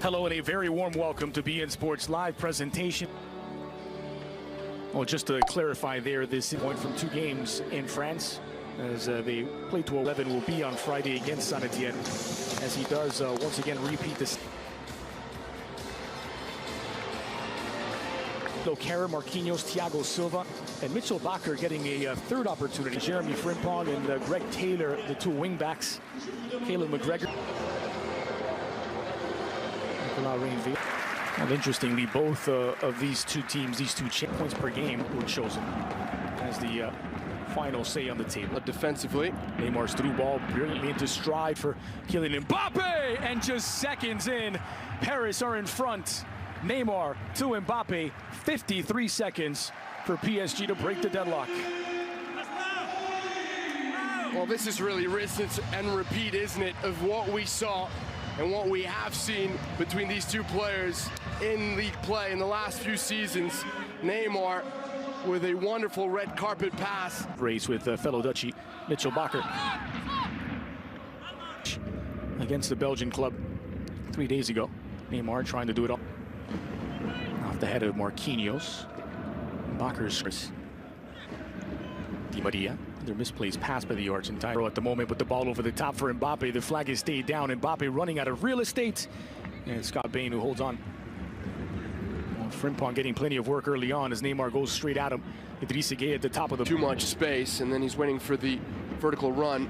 Hello and a very warm welcome to BN Sports Live presentation. Well, just to clarify there, this point from 2 games in France as they play to 11 will be on Friday against Saint-Etienne as he does once again repeat this. Kara, Marquinhos, Thiago Silva, and Mitchell Bakker getting a third opportunity. Jeremy Frimpong and Greg Taylor, the 2 wingbacks. Caleb McGregor. And interestingly, both of these 2 teams, these 2 points per game, were chosen as the final say on the table. Defensively, Neymar's through ball brilliantly into stride for Kylian Mbappe, and just seconds in, Paris are in front. Neymar to Mbappe, 53 seconds for PSG to break the deadlock. Well, this is really rinse and repeat, isn't it, of what we saw and what we have seen between these 2 players in league play in the last few seasons. Neymar with a wonderful red carpet pass. Race with fellow Dutchie Mitchell Bakker against the Belgian club 3 days ago. Neymar trying to do it all off the head of Marquinhos. Bakker's Di Maria. Their misplaced pass by the Argentine at the moment, but the ball over the top for Mbappe. The flag has stayed down. Mbappe running out of real estate. And Scott Bain who holds on. Well, Frimpong getting plenty of work early on as Neymar goes straight at him. Idrissa Gueye at the top of the... Too much space, and then he's waiting for the vertical run.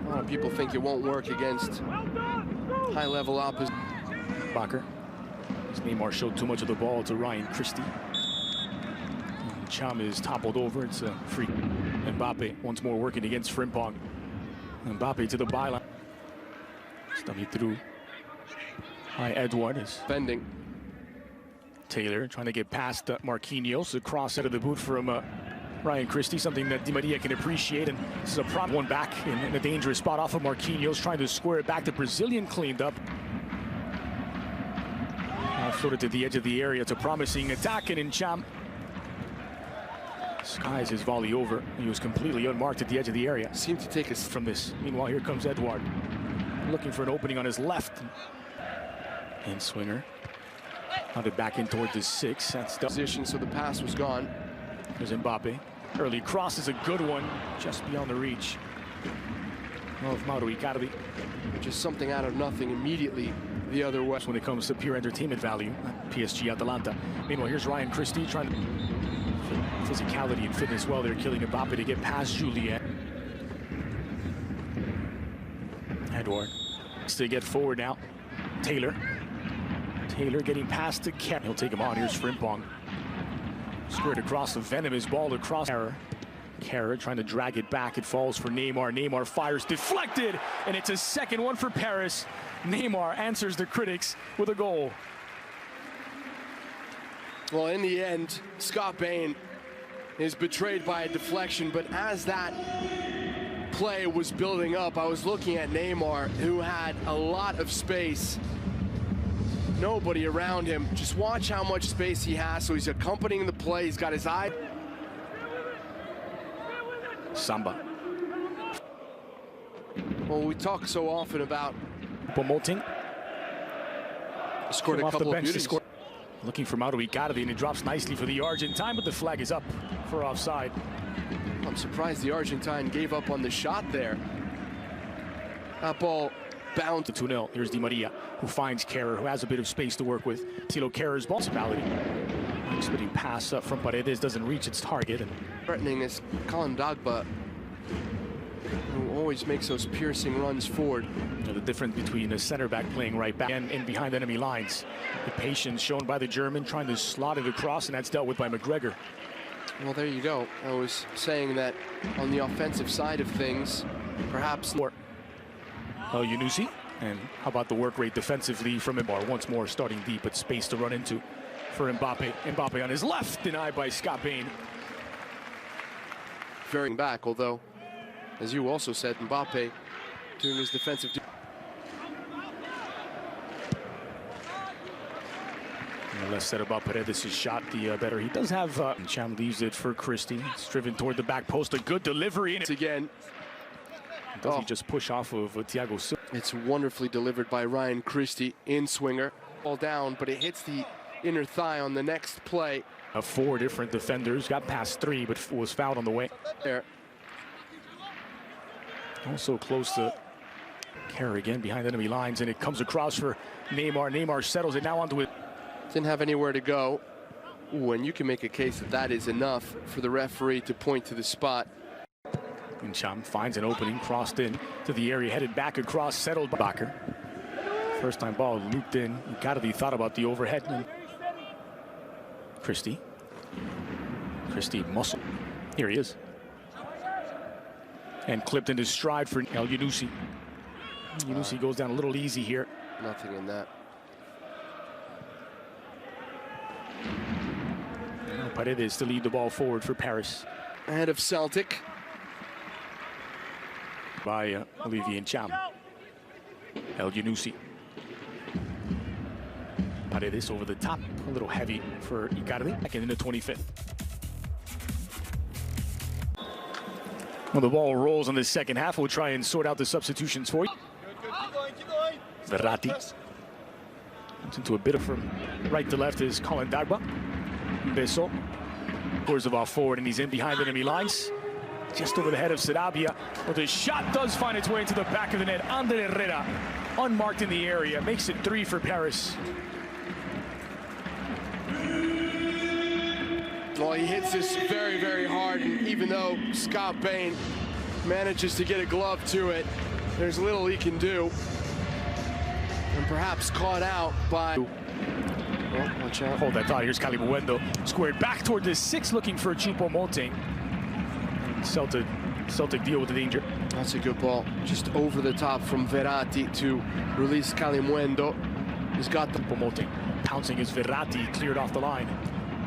A lot of people think it won't work against high-level opposition. Bakker. As Neymar showed too much of the ball to Ryan Christie. Cham is toppled over. It's a free. Mbappe once more working against Frimpong. Mbappe to the byline. Stummy through. Hi, Edouard is bending. Taylor trying to get past Marquinhos. A cross out of the boot from Ryan Christie, something that Di Maria can appreciate. And this is a prop one back in a dangerous spot off of Marquinhos, trying to square it back. The Brazilian cleaned up. Floated to the edge of the area. It's a promising attack, and in Cham skies his volley over. He was completely unmarked at the edge of the area. Seemed to take us from this. Meanwhile, here comes Edouard, looking for an opening on his left. And swinger. Hunted back in toward the 6. That's the position, so the pass was gone. There's Mbappe. Early cross is a good one, just beyond the reach of Mauro Icardi. Just something out of nothing immediately the other way. When it comes to pure entertainment value, PSG Atalanta. Meanwhile, here's Ryan Christie trying to physicality and fitness well. They're killing Mbappe to get past Julien. Edouard to get forward now. Taylor getting past the Kara. He'll take him on. Here's Frimpong. Squared across the venomous ball across. Kara trying to drag it back. It falls for Neymar. Neymar fires, deflected, and it's a second one for Paris. Neymar answers the critics with a goal. Well, in the end, Scott Bain is betrayed by a deflection, but as that play was building up, I was looking at Neymar, who had a lot of space. Nobody around him. Just watch how much space he has. So he's accompanying the play. He's got his eye. Samba. Well, we talk so often about promoting. Scored a couple of beauties. Looking for Mauro Icardi, and it drops nicely for the Argentine, but the flag is up for offside. I'm surprised the Argentine gave up on the shot there. That ball bound to 2-0. Here's Di Maria, who finds Kara, who has a bit of space to work with. Tilo Kara's ball municipality. Spitting pass up from Paredes, doesn't reach its target. And threatening is Colin Dagba, who always makes those piercing runs forward. You know, the difference between a center back playing right back and behind enemy lines. The patience shown by the German, trying to slot it across, and that's dealt with by McGregor. Well, there you go. I was saying that on the offensive side of things, perhaps more. Yunusi, and how about the work rate defensively from Mbappe? Once more starting deep, but space to run into for Mbappe. Mbappe on his left, denied by Scott Bain. Very back, although, as you also said, Mbappe doing his defensive. The less said about Paredes' shot, the better. He does have. Cham leaves it for Christie. It's driven toward the back post. A good delivery. And again. Does he just push off of Thiago Silva? It's wonderfully delivered by Ryan Christie, in swinger. Ball down, but it hits the inner thigh on the next play. 4 different defenders, got past 3, but was fouled on the way. There. Also close to Carrigan behind enemy lines, and it comes across for Neymar. Neymar settles it now onto it. Didn't have anywhere to go. Ooh, and you can make a case that that is enough for the referee to point to the spot. Cham finds an opening, crossed in to the area, headed back across, settled by Bakker. First time ball looped in. Icardi thought about the overhead. Christie muscle. Here he is. And clipped into stride for El Yunusi. Yunusi goes down a little easy here. Nothing in that. Paredes to lead the ball forward for Paris. Ahead of Celtic. By Olivier Cham. El Yunusi. Paredes over the top, a little heavy for Icardi. Back in the 25th. Well, the ball rolls on the second half. We'll try and sort out the substitutions for you. Verratti. It's into a bit of from right to left is Colin Dagba. Beso. Pours the ball forward, and he's in behind enemy lines. Just over the head of Sarabia. But the shot does find its way into the back of the net. Ander Herrera, unmarked in the area, makes it 3 for Paris. Well, he hits this very, very hard, and even though Scott Bain manages to get a glove to it, there's little he can do. And perhaps caught out by... Oh, watch out. Hold that thought. Here's Calimuendo. Squared back toward the 6, looking for Choupo-Moting. Celtic deal with the danger. That's a good ball. Just over the top from Verratti to release Calimuendo. He's got the... Choupo-Moting pouncing as Verratti cleared off the line.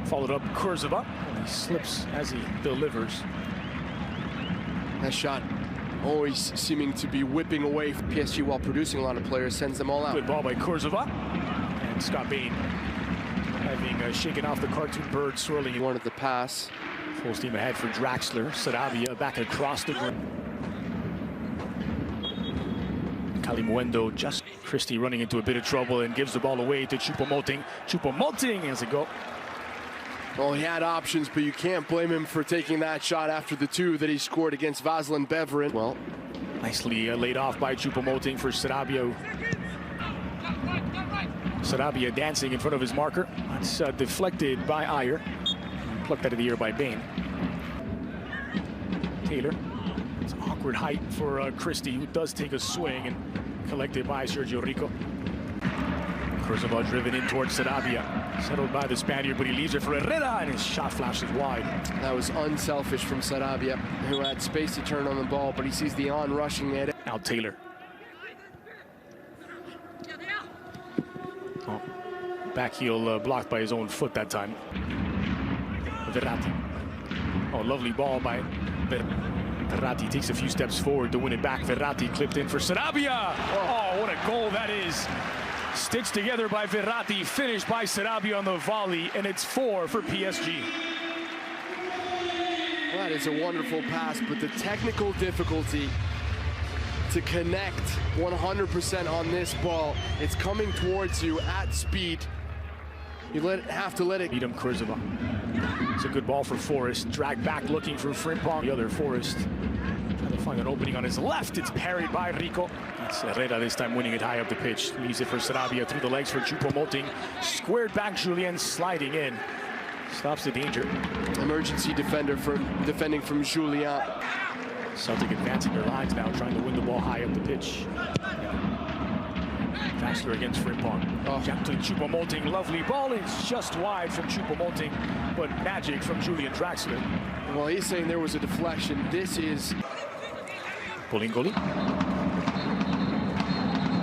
Followed up Kurzawa, and he slips as he delivers. That shot always seeming to be whipping away from PSG while producing a lot of players, sends them all out. Good ball by Kurzawa. And Scott Bain having shaken off the cartoon bird swirling. He wanted the pass. Full steam ahead for Draxler. Sarabia back across the ground. Calimuendo, just Christie running into a bit of trouble and gives the ball away to Choupo-Moting. Choupo-Moting has a go. Well, he had options, but you can't blame him for taking that shot after the 2 that he scored against Vaslin Beverin. Well, nicely laid off by Choupo-Moting for Sarabia. Sarabia dancing in front of his marker. That's deflected by Ayer. Plucked out of the air by Bain. Taylor. It's an awkward height for Christie, who does take a swing, and collected by Sergio Rico. Kurzawa driven in towards Sarabia. Settled by the Spaniard, but he leaves it for Herrera, and his shot flashes wide. That was unselfish from Sarabia, who had space to turn on the ball, but he sees the on-rushing net. Now Taylor. Oh, back heel blocked by his own foot that time. Verratti. Oh, lovely ball by Verratti. Takes a few steps forward to win it back. Verratti clipped in for Sarabia. Oh, what a goal that is. Stitched together by Verratti, finished by Sarabia on the volley, and it's 4 for PSG. Well, that is a wonderful pass, but the technical difficulty to connect 100% on this ball, it's coming towards you at speed. You have to let it... Beat him, Kurzawa. It's a good ball for Forrest. Dragged back looking for Frimpong. The other Forrest trying to find an opening on his left. It's parried by Rico. It's Herrera this time winning it high up the pitch. Leaves it for Sarabia through the legs for Choupo-Moting. Squared back, Julien sliding in. Stops the danger. Emergency defending from Julien. Celtic advancing their lines now, trying to win the ball high up the pitch. Draxler against Frimpong. Oh. Jump to Choupo-Moting. Lovely ball. It's just wide from Choupo-Moting, but magic from Julian Draxler. Well, he's saying there was a deflection. This is... Bolingoli.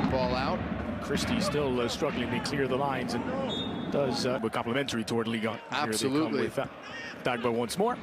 Ball out. Christie still struggling to clear the lines, and does complimentary toward Liga. Absolutely. Dagba once more.